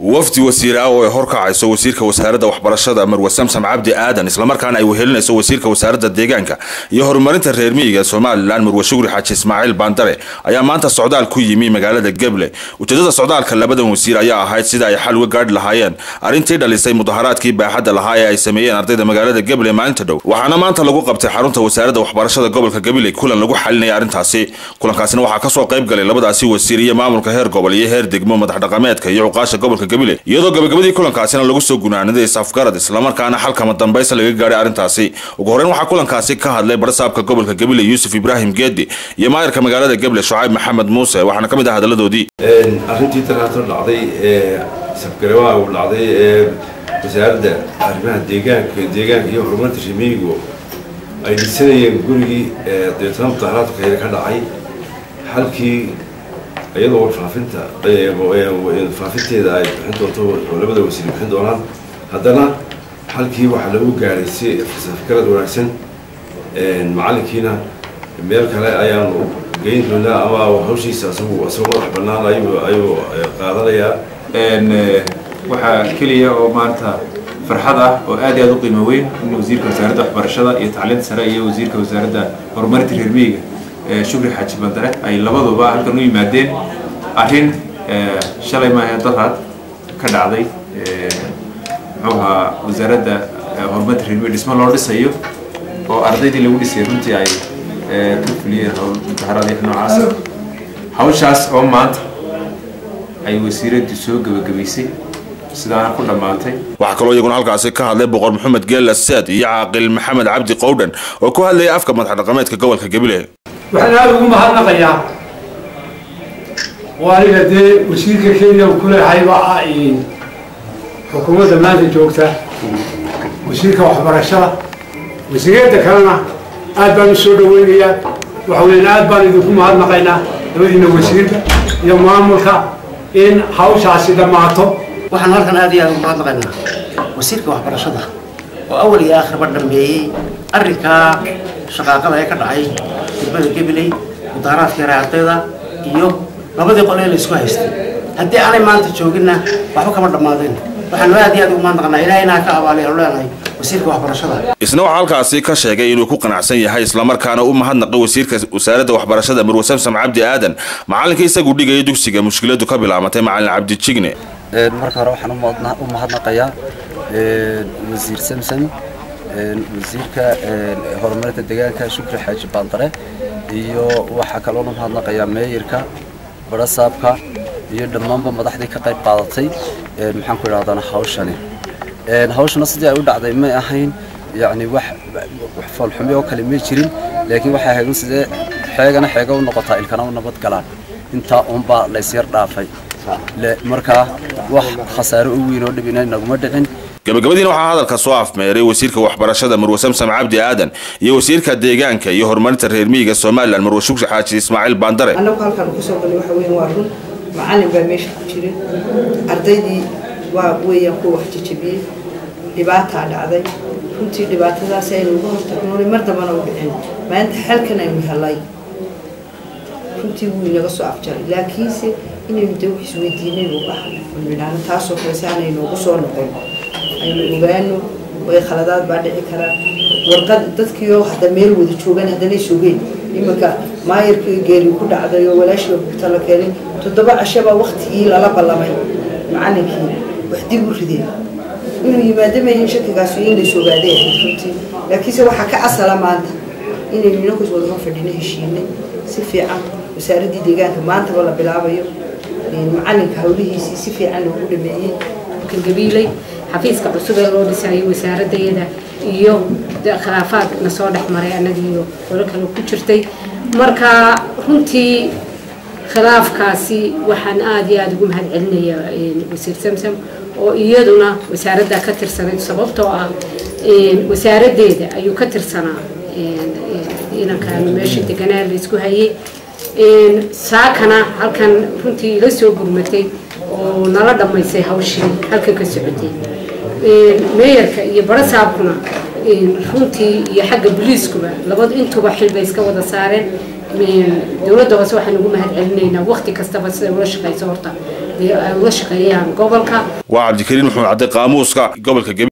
وفد وزير أو هركع يسوي وزيرك وزارة وحبرشة أمر وسمسم عبد آدم إسلام كان أيوهلنا يسوي وزيرك وزارة الدجاجة يهر مرنت الرمية سومال الأنمر وشغل حج إسماعيل باندري أيام ما أنت السعودية الكوي مي مقالة الجبلة وتجد السعودية كلا بدأ وزير أيها هاي سيدا يحل وقعد لهايان أرنتي اللي سي مظاهرات كي بأحد لهاي يسميين أرتيدا مقالة الجبلة ما أنت دو وحنا ما أنت لقوا قبت حرونت وزارة وحبرشة قبل كجبلة كلنا لقوا حلنا أرنتها سي كلنا كاسين وحكسوا قيب قال لبدا سي وزيرية معمول كهير قبل يهير دقمة متحدقامات كي يعقاش قبل كجبلة يدو gabadii kulankaasina lagu soo gunaanaday safgarad isla markaana xalka madambaysa laga gaaray arintaasi ugu horeen waxa kulankaasi ka hadlay barsaabka gobolka Gabiley Yusuf Ibrahim Geedi iyo maayirka magaalada Gabiley Shucayb Maxamed Muuse waxaana kamid ah hadaladoodii arintii taraato dhacday safgarada oo dhacday wasaaradda arrimaha deegaanka iyo horumarinta shamiigo ay dhisanayeen gurigii deetaan mudaharaadka ka dhacay halkii ayadoo faafinteeda ay bixin doonto labada wasiir bixin doonaan haddana halkii waxa lagu gaaray si fikrad wanaagsan macalinkiina meel kale ayaan geyn doonaa ama hawshiisa asagoo wax banaan ayuu qaadanayaa waxa kaliya oo maanta farxad ah oo aad iyo aad u qiimo weyn in wasiirka wasaaradda waxbarashada iyo tacliinta sare iyo wasiirka wasaaradda horumarinta reer miyiga shukri xaaji bandare ay labaduba halkan u yimaadeen arrin shalay ma ahayd daraad ka dhacday muxuuha wasaaradda horumarinta reer miyiga dhismo loo dhisayo oo ardaydii lagu dhisay runtii ay ka fuliyeen mudaharaad noocaas hawshaas oo maanta ay wasiiraddu soo gabagabaysay sidaan ku dhamaatay waxa kale oo iyaguna halkaasi ka hadlay boqor Maxamed Geela Saad iyo Caaqil Maxamed Cabdi Qowdhan oo ku hadlay afka madaxdhaqameedka gobolka Gabiley waxaan aad ugu mahadnaqayaa waaliga dee wasiirka Kenya uu ku leeyahay waa xukuumadda maanta joogta wasiirka waxbarashada wasiirada kalena aad baan u soo dhaweynayaa waxa weyn aad baan idinku mahadnaqaynaa labadiina wasiirka iyo maamulka in hawshaasi dhamaato waxaan halkan aad iyo aad ugu mahadnaqaynaa wasiirka waxbarashada oo awal iyo aakhirba dhammeeyay arrinka shaqaaqada ee ka dhacay degmada Gabiley mudaharaadka raacada iyo labadii qol ee la isku haystay haddii aanay maanta joogina waxba kama dhamaadeen waxaan aad iyo aad ugu mahadnaqaynaa ilaahayna ka abaaliyo leenahay wasiirka waxbarashada isna waxa halkaasi ka sheegay inuu ku qanacsan yahay isla markaana u mahadnaqay wasiirka wasaaradda waxbarashada Marwo Samsam Cabdi Aadan macalinka isagu dhigay dugsiga mushkiladu ka bilaamatay macalin Cabdi Jigne marka hore waxaan u mahadnaqayaa wasiir Samsam wasiirka horumarinta deegaanka Shukri Xaaji Bandare iyo waxa kale oo mahadnaqayaa meeyirka barasaabka iyo dhammaanba madaxdii ka qayb qaadatay maxaan ku yiraahdaa hawshana sidii ay u dhacday ma ahayn yani wax falxumo oo kale ma jirin laakiin waxa ahayd sidee xeega u noqotaa ilkana u nabad galaan inta uunba la isir dhaafay marka wax khasaaro u weyn oo dhibinay naguma dhicin gabagabadiina waxaa hadalka soo afmeeray wasiirka waxbarashada Marwo Samsam Cabdi Aadan iyo wasiirka deegaanka iyo horumarinta reer miyiga Soomaaliland Marwo Shukri Xaaji Ismaaciil Bandare anagu halkan ku soo galay waxa weyn waa run macallin baa meesha ku jiray ardaydii waa weeyaan ku wax jajabiyay dhibaato dhacday runtii dhibaatadaas ay ugu hortagnoolay mar dambana u dhicin maanta halkan ay helay runtii wuu inaga soo afjaray laakiinse inaynu dawxiis weydiinayno waxaan taasoo kale saanayno ugu soo noqon aynu ogaano way khaladaad baa dhici karaa warqad dadkii oo hadda meel wada joogan haddana sugeen imanka maayirkii geeri ku dhacday oo walaashii ku tala keenay 7 cashaba waqtigii lala ballamay macallinkii wax dib u rideen inuu yimaado ma shakigaas in la soogaadey runtii laakiinse waxa ka asala maanta inaynu ninku wada fadhino heshiinay si fiican wasaaradda deegaanka maanta wala bilaabayo macallinka hawlihiisa si fiican loo dhameeyay Gabiley xafiiska cusub ee loo dhisay wasaaraddeeda iyo khilaafaad la soo dhaxmaray anagiyo wala kale ku jirtay marka runtii khilaafkaasi waxaan aad iyo aad ugu mahadcelinayaa wasiir Samsam oo iyaduna wasaaradda ka tirsanay sababtoo ah wasaaraddeeda ayuu ka tirsanaa inankan meesha deganaa la isku hayay saakana halkan runtii la soo gurmatay oo nala dhamaysay hawshii halkan ka socotay meeyarka iyo barasaabkuna runtii iyo xagga booliiskuba labada intuba xilbay iska wada saareen dawladda hoose waxaan ugu mahadcelinaynaa waqti kastaba sida loo shaqeyso horta uga shaqeeyaan gobolka. waa Cabdikariin Maxamed Cabdi Qaamuuska gobolka